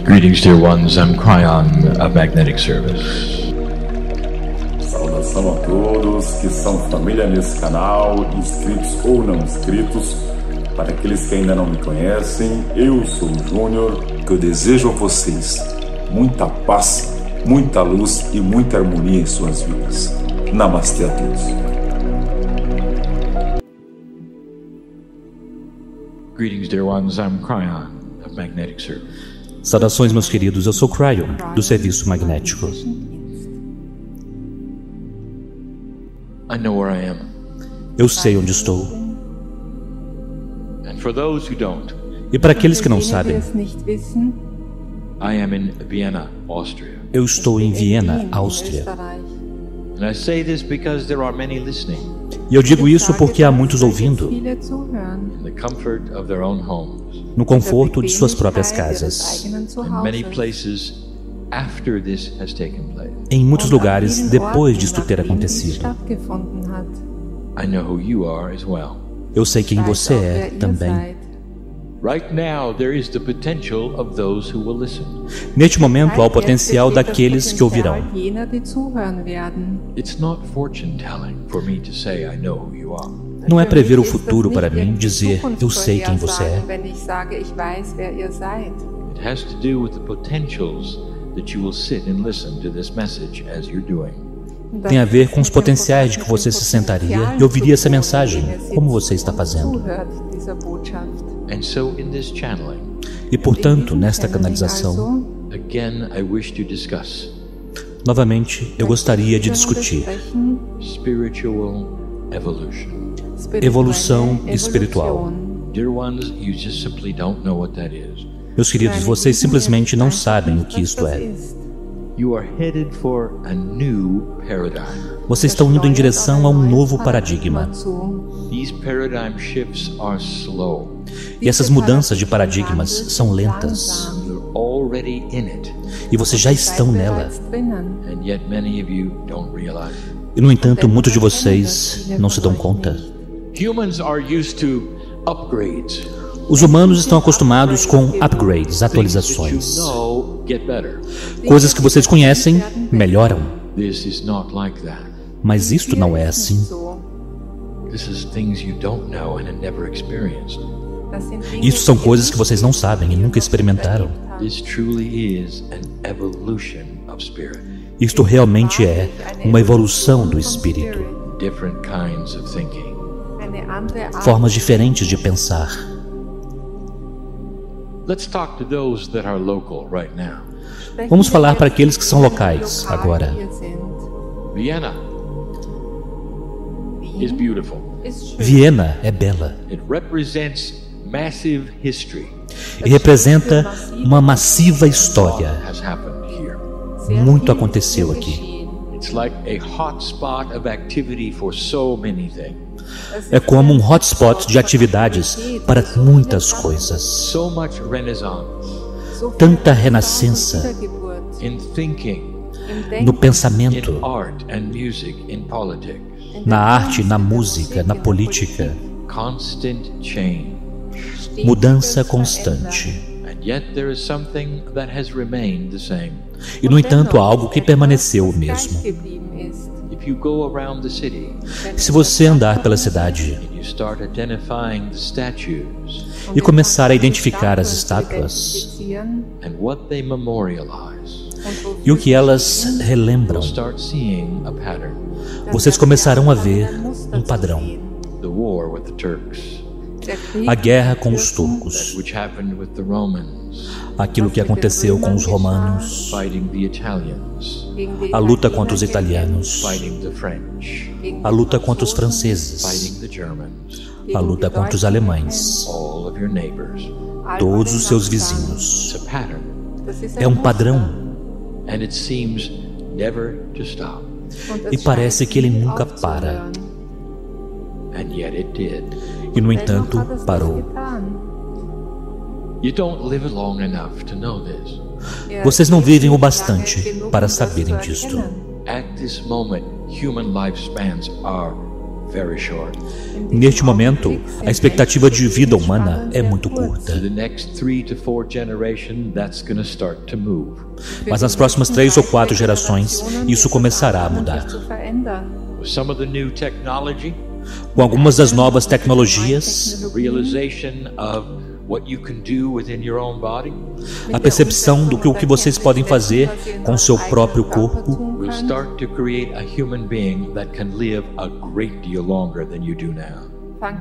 Greetings, dear ones. I'm Kryon of Magnetic Service. Saudação a todos que são família nesse canal, inscritos ou não inscritos. Para aqueles que ainda não me conhecem, eu sou o Júnior, que eu desejo a vocês muita paz, muita luz e muita harmonia em suas vidas. Namastê a todos. Greetings, dear ones. I'm Kryon of Magnetic Service. Saudações, meus queridos, eu sou Kryon, do Serviço Magnético. I know where I am. Eu sei onde estou. And for those who don't, E para aqueles que não sabem, I am in Vienna, Austria. eu estou em Viena, Áustria. And I say this because there are many listening E eu digo isso porque há muitos ouvindo, in the comfort of their own homes, no conforto de suas próprias casas, in many places after this has taken place. em muitos lugares depois disto ter acontecido. I know who you are as well. Eu sei quem você é também. Right now there is the potential of those who will listen. Neste momento há o potencial daqueles que ouvirão. It's not fortune telling for me to say I know who you are. Não é prever o futuro para mim dizer eu sei quem você é. It has to do with the potentials that you will sit and listen to this message as you're doing. Tem a ver com os potenciais de que você se sentaria e ouviria essa mensagem, como você está fazendo. And so in this channeling, E, portanto, nesta canalização, again I wish to discuss novamente, eu gostaria de discutir spiritual evolution. evolução espiritual. Dear ones, you just simply don't know what that is. Meus queridos, vocês simplesmente não sabem o que isto é. You are headed for a new paradigm. Vocês estão indo em direção a um novo paradigma. These paradigm shifts are slow. E essas mudanças de paradigmas são lentas. You're already in it, E vocês já estão nela. and yet many of you don't realize it. E, no entanto, muitos de vocês não se dão conta. Humans are used to upgrades. Os humanos estão acostumados com upgrades, Things that atualizações. you know get better. Coisas que vocês conhecem, melhoram. This is not like that. Mas isto não é assim. This is things you don't know and have never experienced. Isso são coisas que vocês não sabem e nunca experimentaram. This truly is an evolution of spirit. Isto realmente é uma evolução do espírito. Different kinds of thinking. Formas diferentes de pensar. Let's talk to those that are local right now. Vamos falar para aqueles que são locais agora. Vienna is beautiful. Viena é bela It represents massive history e representa uma massiva história. has happened here. Muito aconteceu aqui. It's like a hotspot of activity for so many things. É como um hotspot de atividades para muitas coisas. So much renaissance Tanta renascença in thinking, no pensamento, in art and music, in politics. na arte, na música, na política. Constant change. Mudança constante. And yet there is something that has remained the same. E, no entanto, há algo que permaneceu o mesmo. If you go around the city Se você andar pela cidade and you start identifying the statues e começar a identificar as estátuas and what they memorialize, e o que elas relembram, you'll start seeing a pattern. vocês começarão a ver um padrão. The war with the Turks, A guerra com os turcos, which happened with the Romans, aquilo que aconteceu com os romanos, fighting the Italians, a luta contra os italianos, fighting the French, a luta contra os franceses, fighting the Germans, a luta contra os alemães, all of your neighbors. todos os seus vizinhos. It's a pattern, É um padrão and it seems never to stop. e parece que ele nunca para. And yet it did. E, no entanto, parou. You don't live long enough to know this. Vocês não vivem o bastante para saberem disto. At this moment, human lifespans are very short. Neste momento, a expectativa de vida humana é muito curta. For the next 3 to 4 generations, that's going to start to move. Mas nas próximas 3 ou 4 gerações, isso começará a mudar. With some of the new technology, Com algumas das novas tecnologias, the realization of what you can do within your own body, a percepção do que o que vocês podem fazer com seu próprio corpo, will start to create a human being that can live a great deal longer than you do now.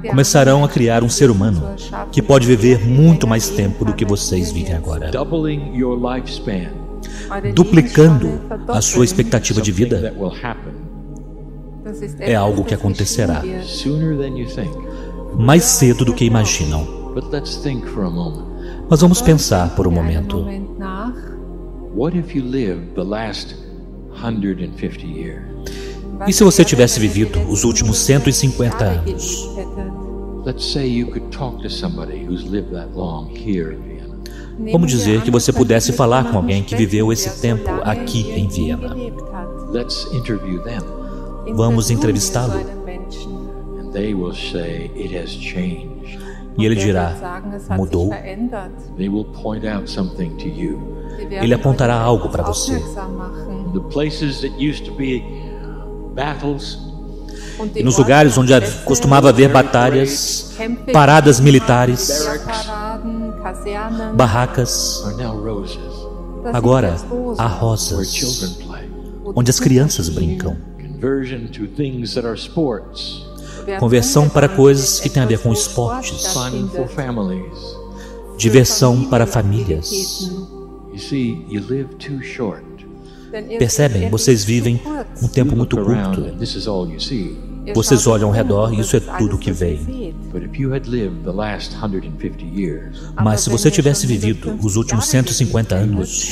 começarão a criar um ser humano que pode viver muito mais tempo do que vocês vivem agora, Doubling your lifespan, duplicando a sua expectativa de something vida. that will happen É algo que acontecerá sooner than you think. mais cedo do que imaginam. But let's think for a moment. Mas vamos pensar por um momento. What if you lived the last 150 years? E se você tivesse vivido os últimos 150 anos? Let's say you could talk to somebody who's lived that long here in Vienna. Vamos dizer que você pudesse falar com alguém que viveu esse tempo aqui em Viena. Let's interview them, Vamos entrevistá-lo. and they will say it has changed. E ele dirá, mudou. They will point out something to you. Ele apontará algo para você. The places that used to be battles, E nos lugares onde costumava haver batalhas, paradas militares, barracas, are now roses, agora há where rosas, children play. onde as crianças brincam. Conversion to things that are sports, Conversão para coisas que têm a ver com esportes, fun for families. diversão para famílias. You see, you live too short. Percebem? Vocês vivem um tempo muito Look around, curto. and this is all you see. Vocês olham ao redor e isso é tudo que veem. But if you had lived the last 150 years, Mas se você tivesse vivido os últimos 150 anos,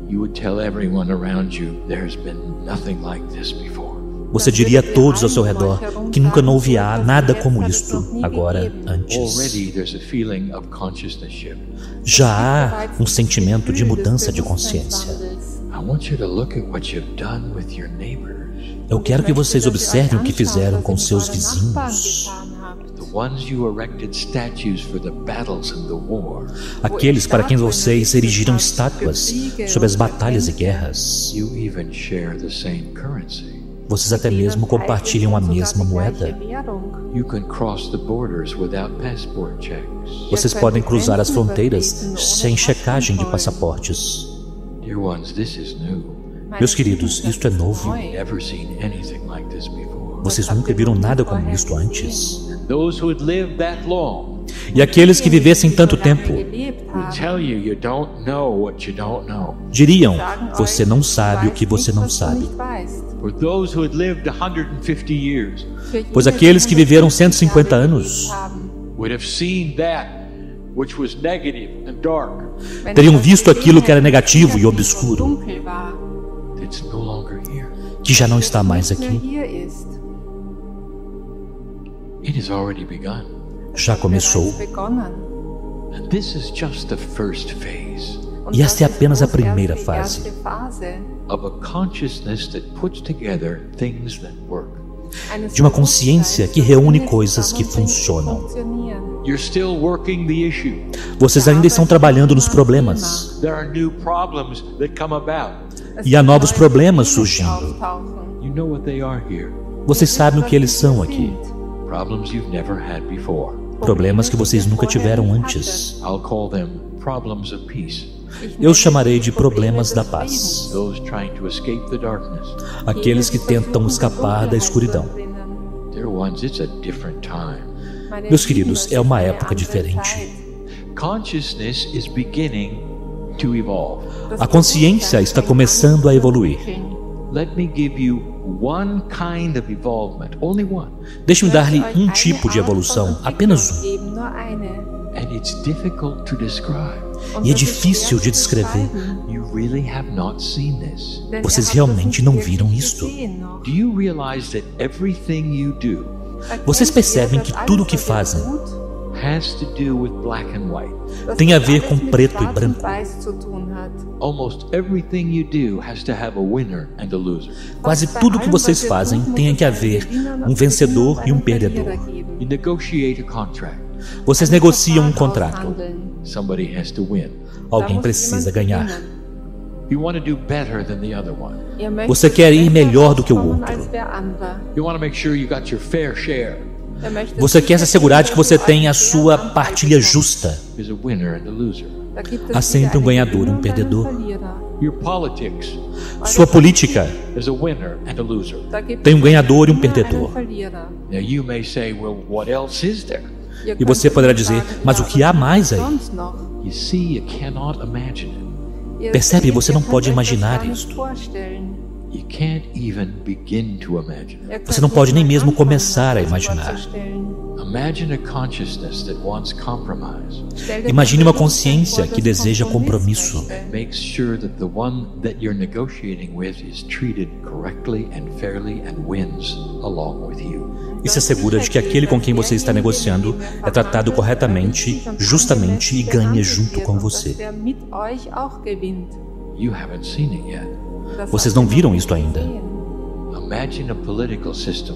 you would tell everyone around you, there's been nothing like this before. você diria a todos ao seu redor que nunca não houve nada como isto agora antes. Already there's a feeling of consciousness shift. Já há um sentimento de mudança de consciência. I want you to look at what you've done with your neighbors, Eu quero que vocês observem o que fizeram com seus vizinhos, the ones you erected statues for the battles and the war. aqueles para quem vocês erigiram estátuas sobre as batalhas e guerras. You even share the same currency. Vocês até mesmo compartilham a mesma moeda. You can cross the borders without passport checks. Vocês podem cruzar as fronteiras sem checagem de passaportes. Dear ones, this is new. Meus queridos, isto é novo. Never seen anything like this before. Vocês nunca viram nada como isto antes. Those who had lived that long E aqueles que vivessem tanto tempo would tell you you don't know what you don't know. diriam: você não sabe o que você não sabe. For those who had lived 150 years Pois aqueles que viveram 150 anos would have seen that which was negative and dark. teriam visto aquilo que era negativo e obscuro, It's no longer here. que já não está mais aqui. It has already begun. Já começou. And this is just the first phase E esta é apenas a primeira fase of a consciousness that puts together things that work. de uma consciência que reúne coisas que funcionam. You're still working the issue. Vocês ainda estão trabalhando nos problemas. There are new problems that come about. E há novos problemas surgindo. You know what they are here. Vocês sabem o que eles são aqui. Problems you've never had before. Problemas que vocês nunca tiveram antes. I'll call them problems of peace. Eu os chamarei de problemas da paz. Those trying to escape the darkness. Aqueles que tentam escapar da escuridão. Dear ones, it's a different time. Meus queridos, é uma época diferente. Consciousness is beginning to evolve. A consciência está começando a evoluir. Let me give you one kind of evolvement, only one. Deixe-me dar-lhe um tipo de evolução, apenas um. And it's difficult to describe. E é difícil de descrever. You really have not seen this. Vocês realmente não viram isto. Do you realize that everything you do Vocês percebem que tudo o que fazem has to do with black and white. Tem a ver com preto e branco. Almost everything you do has to have a winner and a loser. Quase tudo que vocês fazem tem que haver um vencedor e um perdedor. You negotiate a contract. Vocês negociam um contrato. Somebody has to win. Alguém precisa ganhar. You want to do better than the other one. Você quer ir melhor do que o outro. You want to make sure you got your fair share. Você quer se assegurar de que você tem a sua partilha justa. There's a winner and a loser. Há sempre um ganhador e um perdedor. Your politics. Sua política There's a winner and a loser. tem um ganhador e um perdedor. Now you may say, well, what else is there? E você poderá dizer, mas o que há mais aí? You see, you cannot imagine it. Percebe? Você não pode imaginar isto. You can't even begin to imagine it. Você não pode nem mesmo começar a imaginar. Imagine a consciousness that wants compromise. Imagine uma consciência que deseja compromisso. Makes sure that the one that you're negotiating with is treated correctly and fairly and wins along with you. E se assegura de que aquele com quem você está negociando é tratado corretamente, justamente e ganha junto com você. You haven't seen it yet. Vocês não viram isto ainda. Imagine a political system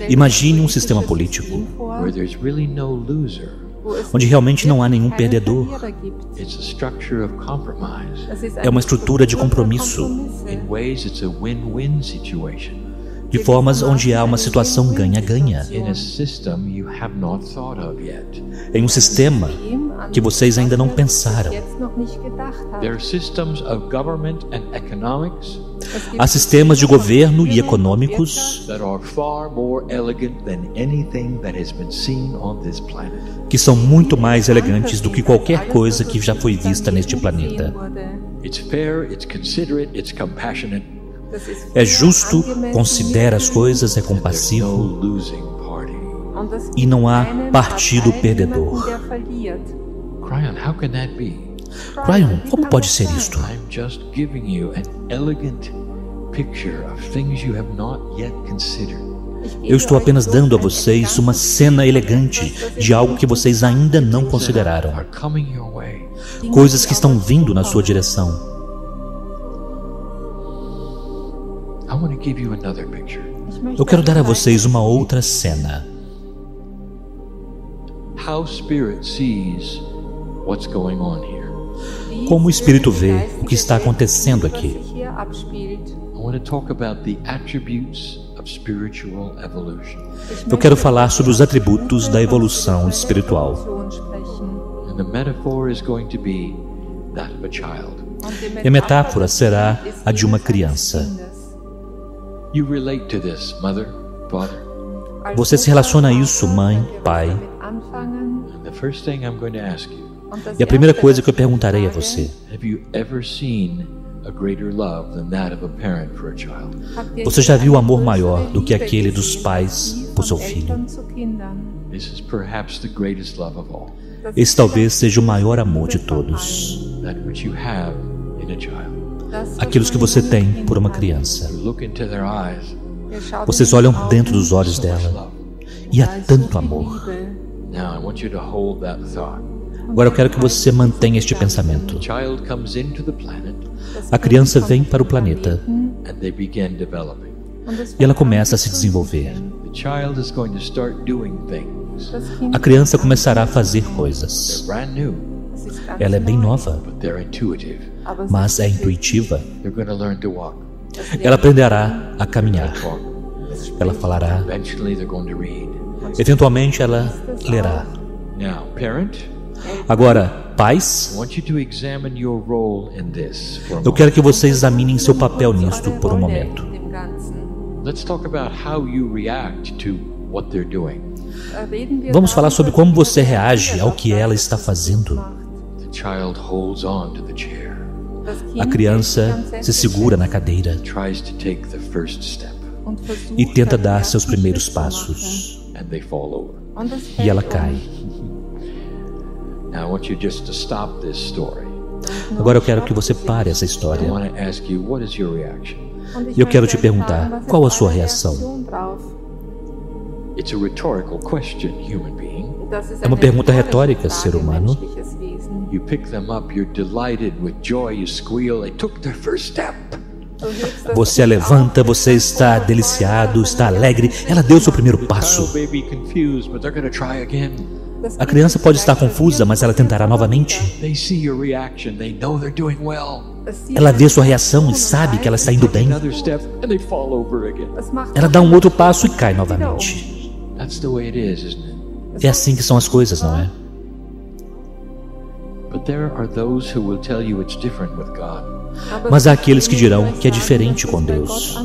Imagine um sistema político where there's really no loser. onde realmente não há nenhum perdedor. It's a structure of compromise. É uma estrutura de compromisso, In ways, it's a win-win situation. de formas onde há uma situação ganha-ganha. In a system you have not thought of yet. Em um sistema que vocês ainda não pensaram. There are systems of government and economics Há sistemas de governo e econômicos that are far more elegant than anything that has been seen on this planet. que são muito mais elegantes do que qualquer coisa que já foi vista neste planeta. It's fair, it's considerate, it's compassionate. É justo, considera as coisas, é There's no compassivo losing party. e não há partido perdedor. Kryon, how can that be? Kryon, como pode ser isto? I'm just giving you an elegant picture of things you have not yet considered. Eu estou apenas dando a vocês uma cena elegante de algo que vocês ainda não consideraram. Are coming your way. Coisas que estão vindo na sua direção. I want to give you another picture. Eu quero dar a vocês uma outra cena. How spirit sees what's going on here. Como o Espírito vê o que está acontecendo aqui. I want to talk about the attributes of spiritual evolution. Eu quero falar sobre os atributos da evolução espiritual. And the metaphor is going to be that of a child. E a metáfora será a de uma criança. You relate to this, mother, father. Você se relaciona a isso, mãe, pai. And the first thing I'm going to ask you, E a primeira coisa que eu perguntarei a você: have you ever seen a greater love than that of a parent for a child? você já viu amor maior do que aquele dos pais por seu filho? This is perhaps the greatest love of all. Esse talvez seja o maior amor de todos. That which you have in a child. Aqueles que você tem por uma criança. You look into their eyes. Vocês olham dentro dos olhos dela e há tanto amor. Now I want you to hold that thought. Agora eu quero que você mantenha este pensamento. The child comes into the planet A criança vem para o planeta and they begin developing. e ela começa a se desenvolver. The child is going to start doing things. A criança começará a fazer coisas. Brand new, Ela é bem nova, but they're intuitive. mas é intuitiva. They're going to learn to walk. Ela aprenderá a caminhar. Talk. Ela falará. Eventually they're going to read. Eventualmente ela lerá. Now, parent, Agora, I pais, want you to examine your role in this for a eu moment. quero que você examine seu papel nisto por um momento. Let's talk about how you react to what they're doing. Vamos falar sobre como você reage ao que ela está fazendo. The child holds on to the chair, A criança se segura na cadeira tries to take the first step, e tenta dar seus primeiros passos. and they fall over. E ela cai. Now I want you just to stop this story. Agora eu quero que você pare essa I história. want to ask you, what is your reaction? E eu quero te perguntar, qual a sua reação? It's a rhetorical question, human being. É uma pergunta retórica, ser humano. You pick them up, you're delighted with joy, you squeal, they took their first step. Você a levanta, você está deliciado, está alegre, ela deu seu primeiro passo. A criança pode estar confusa, mas ela tentará novamente. Ela vê sua reação e sabe que ela está indo bem. Ela dá um outro passo e cai novamente. É assim que são as coisas, não é? Mas há aqueles que dirão que é diferente com Deus.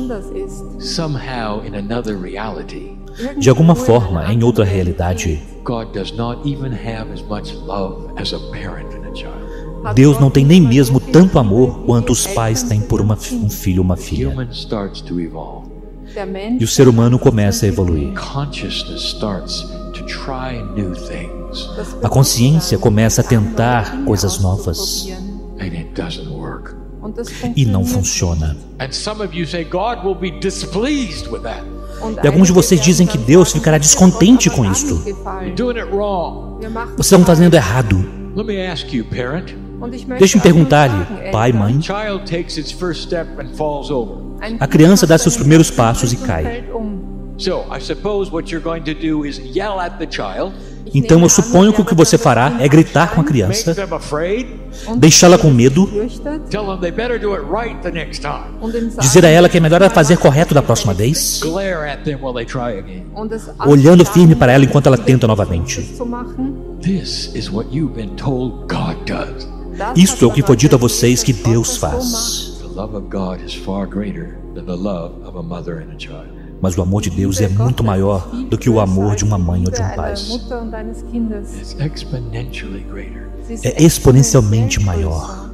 De alguma forma, em outra realidade, Deus não tem nem mesmo tanto amor quanto os pais têm por um filho ou uma filha. E o ser humano começa a evoluir. A consciência começa a tentar coisas novas. E não funciona. E alguns de vocês dizem que Deus ficará descontente com isto. Vocês estão fazendo errado. Deixe-me perguntar-lhe, pai, mãe. A criança dá seus primeiros passos e cai. Então eu suponho que o que você fará é gritar com a criança, deixá-la com medo, dizer a ela que é melhor ela fazer correto da próxima vez, olhando firme para ela enquanto ela tenta novamente. Isto é o que foi dito a vocês que Deus faz. Mas o amor de Deus é muito maior do que o amor de uma mãe ou de um pai. É exponencialmente maior.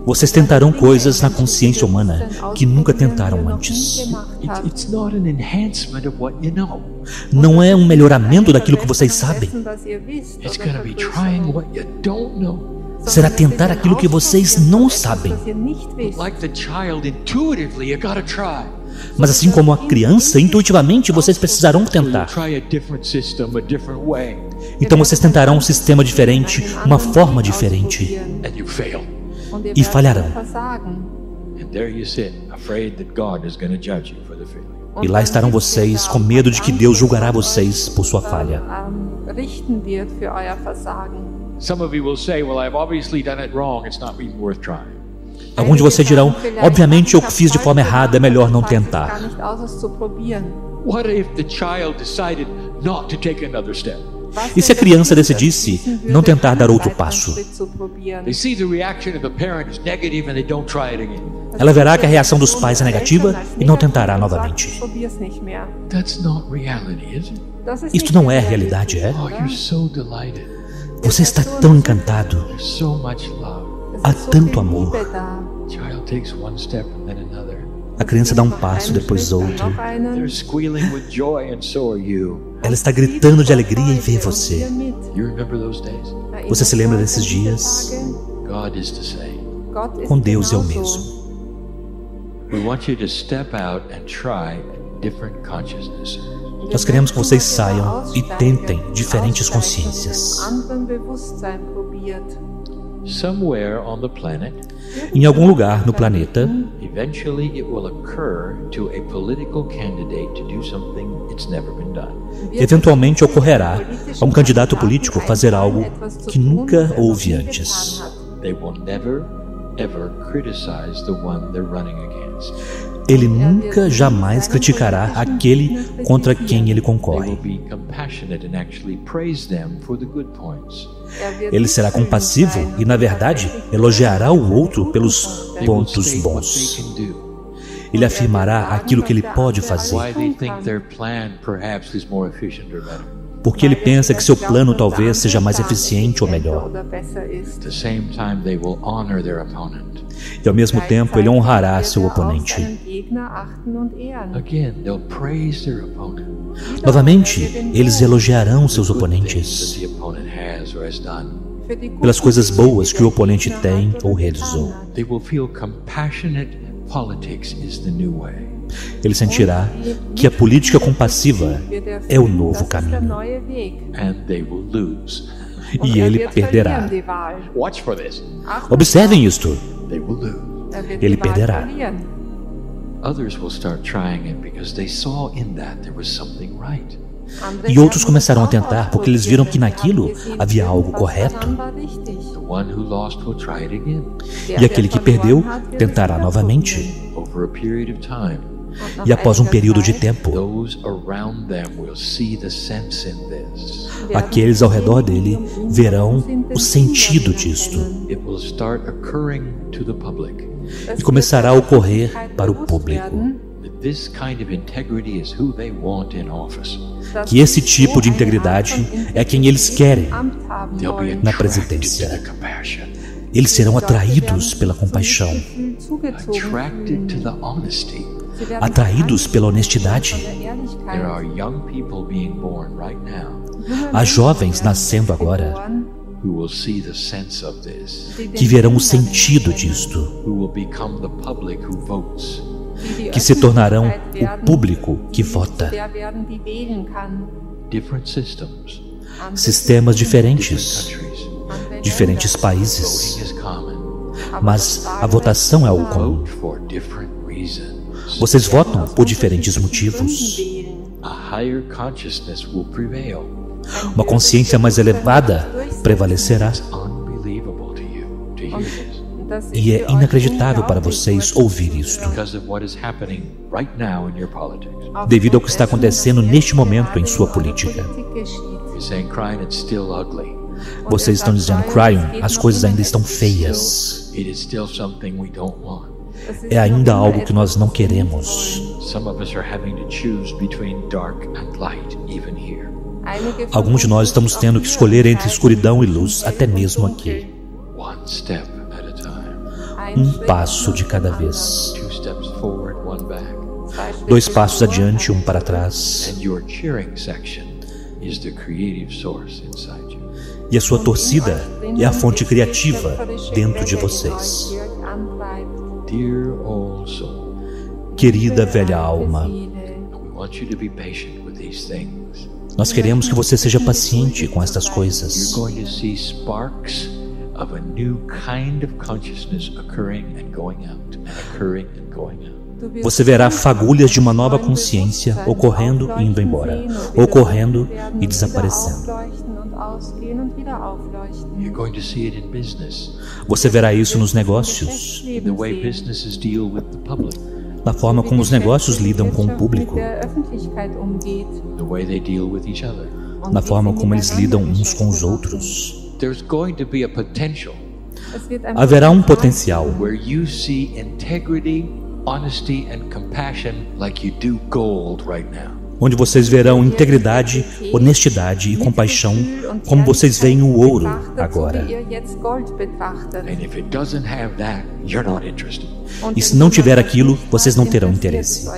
Vocês tentarão coisas na consciência humana que nunca tentaram antes. Não é um melhoramento daquilo que vocês sabem. Será tentar aquilo que vocês não sabem. Mas assim como a criança, intuitivamente vocês precisarão tentar. Então vocês tentarão um sistema diferente, uma forma diferente. E falharão. E lá estarão vocês com medo de que Deus julgará vocês por sua falha. Alguns de vocês dirão, obviamente eu fiz de forma errada, é melhor não tentar. E se a criança decidisse não tentar dar outro passo? Ela verá que a reação dos pais é negativa e não tentará novamente. Isto não é realidade, é? Você está tão encantado. Há tanto amor. A criança dá um passo, depois outro. Ela está gritando de alegria e vê você. Você se lembra desses dias? Com Deus é o mesmo. Nós queremos que vocês saiam e tentem diferentes consciências. Em algum lugar no planeta, eventualmente ocorrerá a um candidato político fazer algo que nunca houve antes. Ele nunca, jamais criticará aquele contra quem ele concorre. Ele será compassivo e, na verdade, elogiará o outro pelos pontos bons. Ele afirmará aquilo que ele pode fazer, porque ele pensa que seu plano talvez seja mais eficiente ou melhor. E ao mesmo tempo ele honrará seu oponente. Novamente, eles elogiarão seus oponentes pelas coisas boas que o oponente tem ou realizou. Ele sentirá que a política compassiva é o novo caminho. And they will lose. E ele perderá. Watch for this. Observem isto. They will lose. Ele perderá. Others will start trying it because they saw in that there was something right. E outros começaram a tentar porque eles viram que naquilo havia algo correto. The one who lost will try it again. E aquele que perdeu tentará novamente. Over a period of time, E após um período de tempo, those around them will see the sense in this. aqueles ao redor dele verão o sentido disto. It will start occurring to the public. E começará a ocorrer para o público. That this kind of integrity is who they want in office. Que esse tipo de integridade é quem eles querem They'll be na attracted to presidência. the compassion, Eles serão atraídos pela compaixão, attracted to the honesty. atraídos pela honestidade. There are young people being born right now Há jovens nascendo agora who will see the sense of this, que verão o sentido disto, who will become the public who votes. que se tornarão o público que vota. Different systems, Sistemas diferentes, countries. diferentes países, Voting is common. mas a votação é algo comum. Vote for different reasons. Vocês votam por diferentes motivos. A higher consciousness will prevail. Uma consciência mais elevada prevalecerá. It's unbelievable to you to hear this E é inacreditável para vocês ouvir isto, because of what is happening right now in your politics. devido ao que está acontecendo neste momento em sua política. You're saying, Kryon, it's still ugly. Vocês estão dizendo, Kryon, as coisas ainda estão feias. It is still something we don't want. É ainda algo que nós não queremos. Some of us are having to choose between dark and light, even here. Alguns de nós estamos tendo que escolher entre escuridão e luz, até mesmo aqui. One step at a time. Um passo de cada vez. 2 steps forward, 1 back. 2 passos adiante, um para trás. And your cheering section is the creative source inside you. E a sua torcida é a fonte criativa dentro de vocês. Dear old soul, Querida velha alma, we want you to be patient with these things. nós queremos que você seja paciente com estas You're coisas. going to see sparks of a new kind of consciousness occurring and going out, and occurring and going out. Você verá fagulhas de uma nova consciência ocorrendo e indo embora, ocorrendo e desaparecendo. You're going to see it in business, Você verá isso nos negócios, in the way businesses deal with the public, na forma como os negócios lidam com o público, the way they deal with each other. na forma como eles lidam uns com os outros. There's going to be a potential Haverá um potencial where you see integrity, honesty, and compassion like you do gold right now. onde vocês verão integridade, honestidade e compaixão como vocês veem o ouro agora. And if it doesn't have that, you're not interested. E se não tiver aquilo, vocês não terão interesse.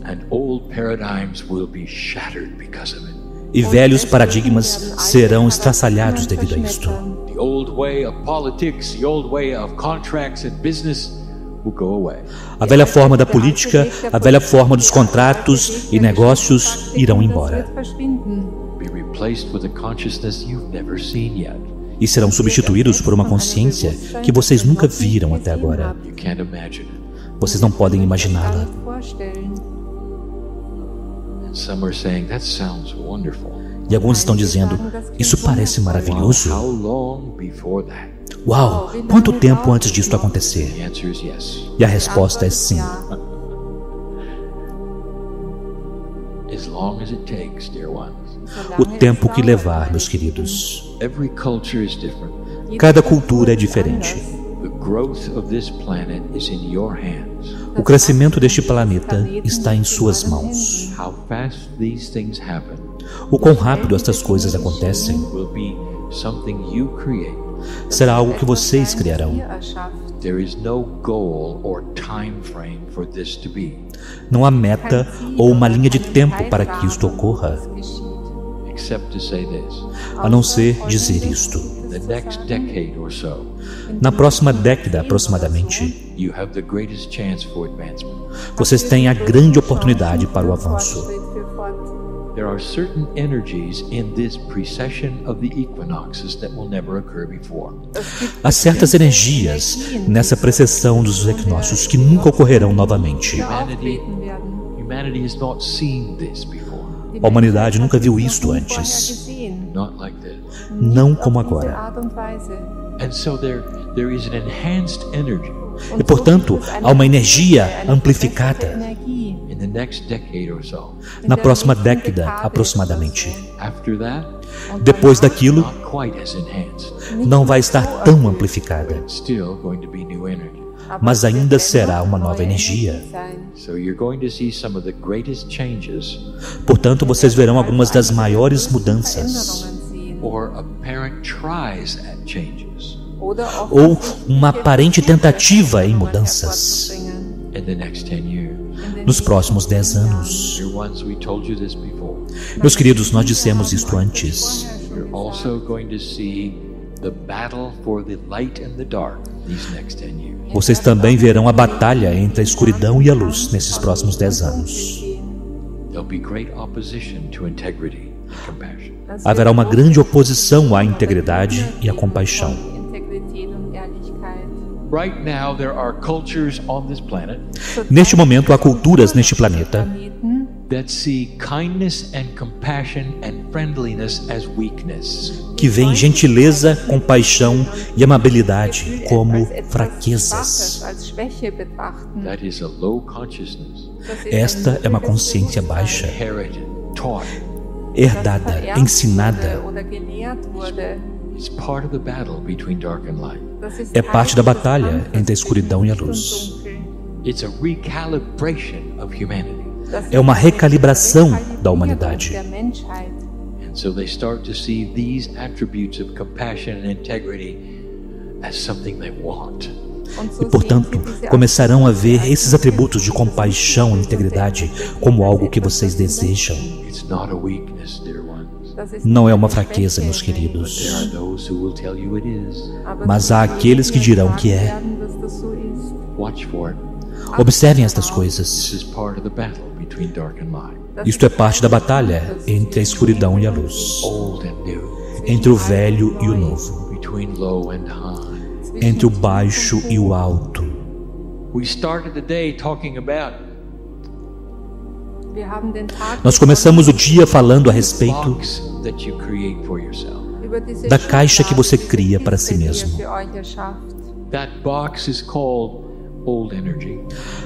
And old paradigms will be shattered because of it. E velhos paradigmas serão estraçalhados devido a isto. The old way of politics, the old way of contracts and business will go away. A velha forma da política, a velha forma dos contratos e negócios irão embora. Be replaced with a consciousness you've never seen yet. E serão substituídos por uma consciência que vocês nunca viram até agora. You can't imagine it. Vocês não podem imaginá-la. And some are saying that sounds wonderful. E alguns estão dizendo, isso parece maravilhoso. How long before that? Uau, quanto tempo antes disso acontecer? The answer is yes. E a resposta é sim. As long as it takes, dear ones. O tempo que levar, meus queridos. Every culture is different. Cada cultura é diferente. The growth of this planet is in your hands. O crescimento deste planeta está em suas mãos. How fast these things happen O quão rápido estas coisas acontecem will be something you create. será algo que vocês criarão. There is no goal or time frame for this to be, Não há meta ou uma linha de tempo para que isto ocorra, except to say this. a não ser dizer isto. the next decade or so, Na próxima década, aproximadamente, you have the greatest chance for advancement. vocês têm a grande oportunidade para o avanço. There are certain energies in this precession of the equinoxes that will never occur before. Há certas energias nessa precessão dos equinócios que nunca ocorrerão novamente. Humanity has not seen this before. A humanidade nunca viu isto antes, Not like this. não como agora. And so there is an enhanced energy E, portanto, há uma energia amplificada in the next decade or so. na próxima década, aproximadamente. After that, Depois daquilo, not quite as enhanced. não vai estar tão amplificada, It's still going to be new energy. mas ainda será uma nova energia. So you're going to see some of the greatest changes Portanto, vocês verão algumas das maiores mudanças, or apparent tries at changes ou uma aparente tentativa em mudanças in the next 10 years. nos próximos 10 anos. Dear ones, we told you this before. Meus queridos, nós dissemos isto antes. You're also going to see the battle for the light and the dark these next 10 years. Vocês também verão a batalha entre a escuridão e a luz nesses próximos 10 anos. There'll be great opposition to integrity and compassion. Haverá uma grande oposição à integridade e à compaixão. Right now, there are cultures on this planet Neste momento, há culturas neste planeta that see kindness and compassion and friendliness as weakness. que veem gentileza, compaixão e amabilidade como fraquezas. That is a low consciousness, Esta é uma consciência baixa, inherited, taught. herdada, ensinada. It's part of the battle between dark and light. É parte da batalha entre a escuridão e a luz. It's a recalibration of humanity. É uma recalibração da humanidade. And so they start to see these attributes of compassion and integrity as something they want. E, portanto, começarão a ver esses atributos de compaixão e integridade como algo que vocês desejam. It's not a weakness, dear ones. Não é uma fraqueza, meus There queridos. are those who will tell you it is. Mas há aqueles que dirão que é. Watch for it. Observem estas This coisas. is part of the battle between dark and light. Isto é parte da batalha entre a escuridão e a luz, Old and new. entre o velho e o novo, Between low and high. entre o baixo e o alto. We started the day talking about Nós começamos o dia falando a respeito box that you create for yourself. da caixa que você cria para si mesmo. That box is called old energy,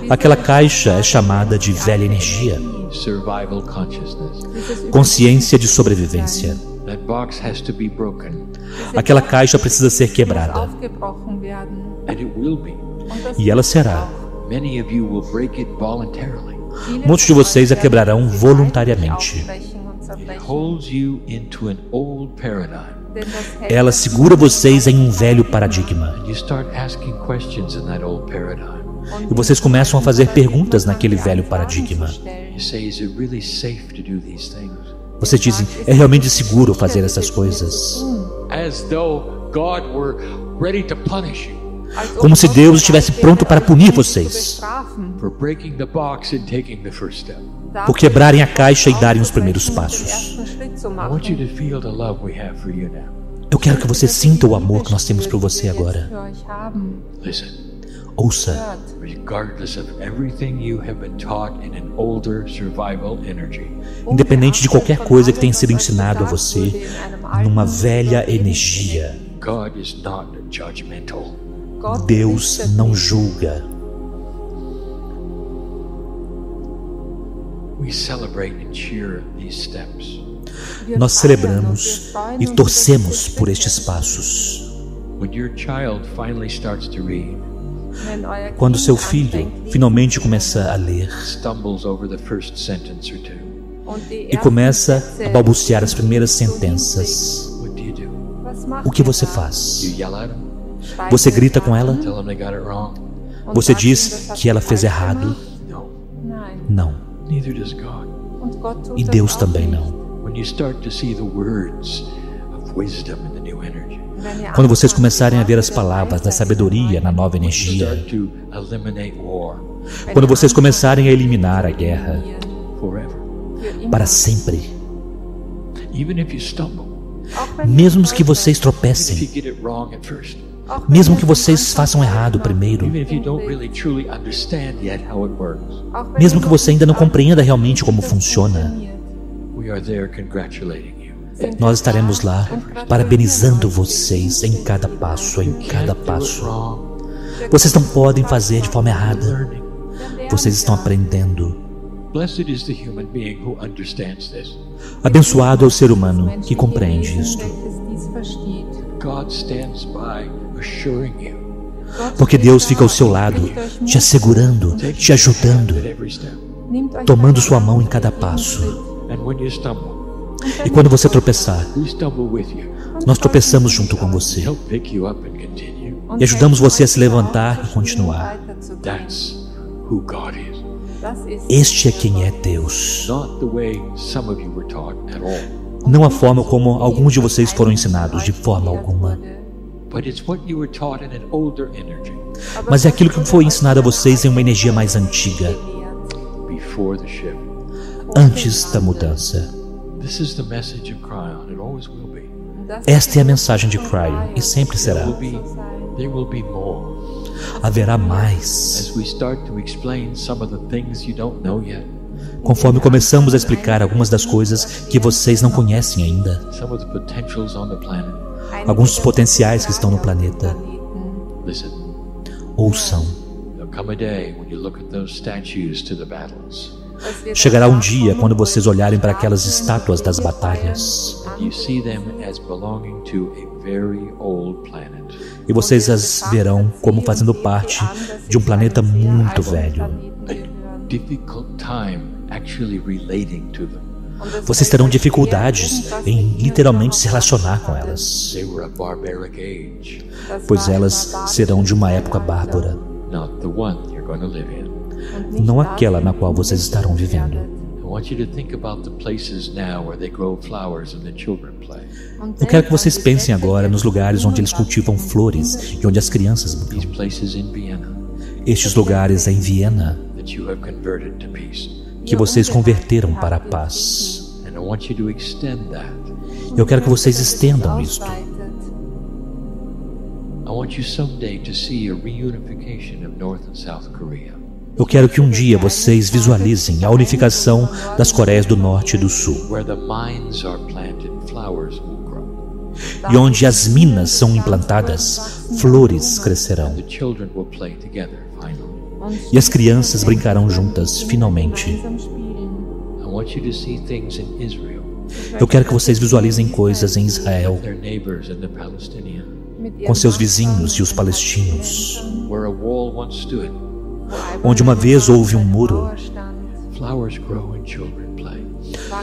Aquela caixa é chamada de velha energia, survival consciousness. consciência de sobrevivência. That box has to be broken, Aquela caixa precisa ser quebrada, and it will be. e ela será. Many of you will break it voluntarily. Muitos de vocês a quebrarão voluntariamente. It holds you into an old paradigm. Ela segura vocês em um velho paradigma. You start asking questions in that old paradigm. E vocês começam a fazer perguntas naquele velho paradigma. You say, is it really safe to do these things? Vocês dizem, é realmente seguro fazer essas coisas? As though God were ready to punish you Como se Deus estivesse pronto para punir vocês for breaking the box and taking the first step. por quebrarem a caixa e darem os primeiros passos. I want you to feel the love we have for you now. Eu quero que você sinta o amor que nós temos por você agora. Listen, Ouça, regardless of everything you have been taught in an older survival energy, independente de qualquer coisa que tenha sido ensinado a você numa velha energia, God is not judgmental. Deus não julga. We celebrate and cheer these steps. Nós celebramos e torcemos por estes passos. When your child finally starts to read, Quando seu filho finalmente começa a ler stumbles over the first sentence or two, e começa a balbuciar as primeiras sentenças, what do you do? o que você You faz? yell at them? Você grita com ela? Tell them they got it wrong? Você diz que ela fez errado? No, Não. neither does God. E Deus também não. When you start to see the words of wisdom in the new energy, Quando vocês começarem a ver as palavras da sabedoria na nova energia, start to eliminate war quando vocês começarem a eliminar a guerra forever. para sempre, Even if you stumble, mesmo que vocês if you tropecem, get it wrong at first, mesmo que vocês façam errado primeiro, even if you don't really truly understand yet how it works, mesmo que você ainda não compreenda realmente como funciona, we are there congratulating you. nós estaremos lá parabenizando vocês em cada passo, em cada Do it passo. wrong, Vocês não podem fazer de forma errada. learning. Vocês estão aprendendo. Blessed is the human being who understands this. Abençoado é o ser humano que compreende isto. God stands by assuring you Porque Deus fica ao seu lado, te assegurando, te ajudando, at every step. tomando sua mão em cada passo. And when you stumble, E quando você tropeçar, we stumble with you. nós tropeçamos junto com você Help pick you up and continue. e ajudamos você a se levantar e continuar. That's who God is. Este é quem é Deus. Not the way some of you were taught at all, Não a forma como alguns de vocês foram ensinados, de forma alguma. but it's what you were taught in an older energy Mas é aquilo que foi ensinado a vocês em uma energia mais antiga, before the shift. antes da mudança. This is the message of Kryon. It always will be. Esta é a mensagem de Kryon e sempre será. There will be more. Haverá mais. As we start to explain some of the things you don't know yet, Conforme começamos a explicar algumas das coisas que vocês não conhecem ainda, some of the potentials on the planet, alguns dos potenciais que estão no planeta, listen, ouçam. there'll come a day when you look at those statues to the battles, Chegará um dia quando vocês olharem para aquelas estátuas das batalhas and you see them as belonging to a very old planet. e vocês as verão como fazendo parte de um planeta muito velho. A difficult time actually relating to them. Vocês terão dificuldades em literalmente se relacionar com elas, They were a barbaric age, pois elas serão de uma época bárbara, not the one you're going to live in. não aquela na qual vocês estarão vivendo. I want you to think about the places now where they grow flowers and the children play. Eu quero que vocês pensem agora nos lugares onde eles cultivam flores e onde as crianças brincam. These places in Vienna Estes lugares em Viena that you have converted to peace. que vocês converteram para a paz. And I want you to extend that. Eu quero que vocês estendam isto. I want you someday to see a reunification of North and South Korea. Eu quero que um dia vocês visualizem a unificação das Coreias do Norte e do Sul, Where the mines are planted, flowers will grow. e onde as minas são implantadas, flores crescerão, The children will play together finally. e as crianças brincarão juntas, finalmente. I want you to see things in Israel, Eu quero que vocês visualizem coisas em Israel, their neighbors and the Palestinians, com seus vizinhos e os palestinos, where a wall once stood. onde uma vez houve um muro. Flowers grow and children play.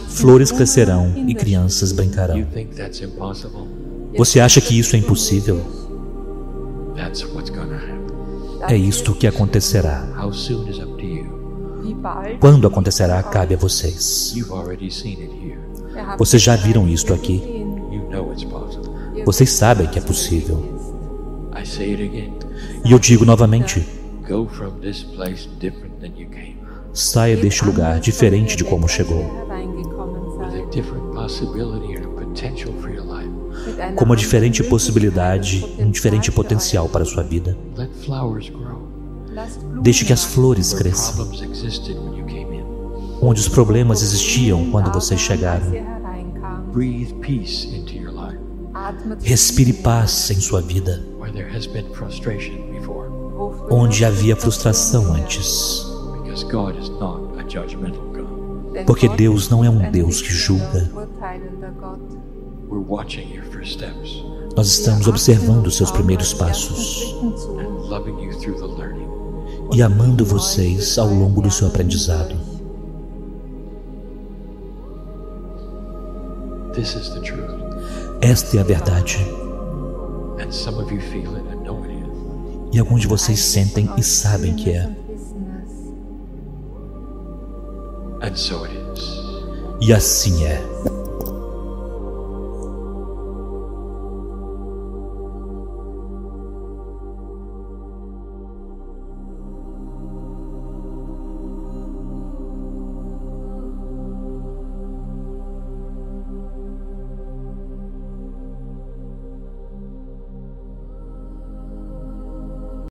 Flores crescerão e crianças brincarão. You think that's impossible? Você acha que isso é impossível? That's what's gonna happen. É isto que acontecerá. How soon is up to you. Quando acontecerá, cabe a vocês. You've already seen it here. Vocês já viram isto aqui. You know it's possible. Vocês sabem que é possível. I say it again. E eu digo novamente, Go from this place different than you came, saia deste lugar diferente de como chegou, with a different possibility and a potential for your life. com uma diferente possibilidade, um diferente potencial para a sua vida. Let flowers grow. Deixe que as flores Where cresçam, problems existed when you came in. onde os problemas existiam quando vocês chegaram. Breathe peace into your life. Respire paz em sua vida, Where there has been frustration before, onde havia frustração antes. because God is not a judgmental God. Porque Deus não é um Deus que julga. We're watching your first steps Nós estamos observando os seus primeiros passos and loving you through the learning. e amando vocês ao longo do seu aprendizado. This is the truth. Esta é a verdade. And some of you feel it and know it is. E alguns de vocês sentem e sabem que é. And so it is. E assim é.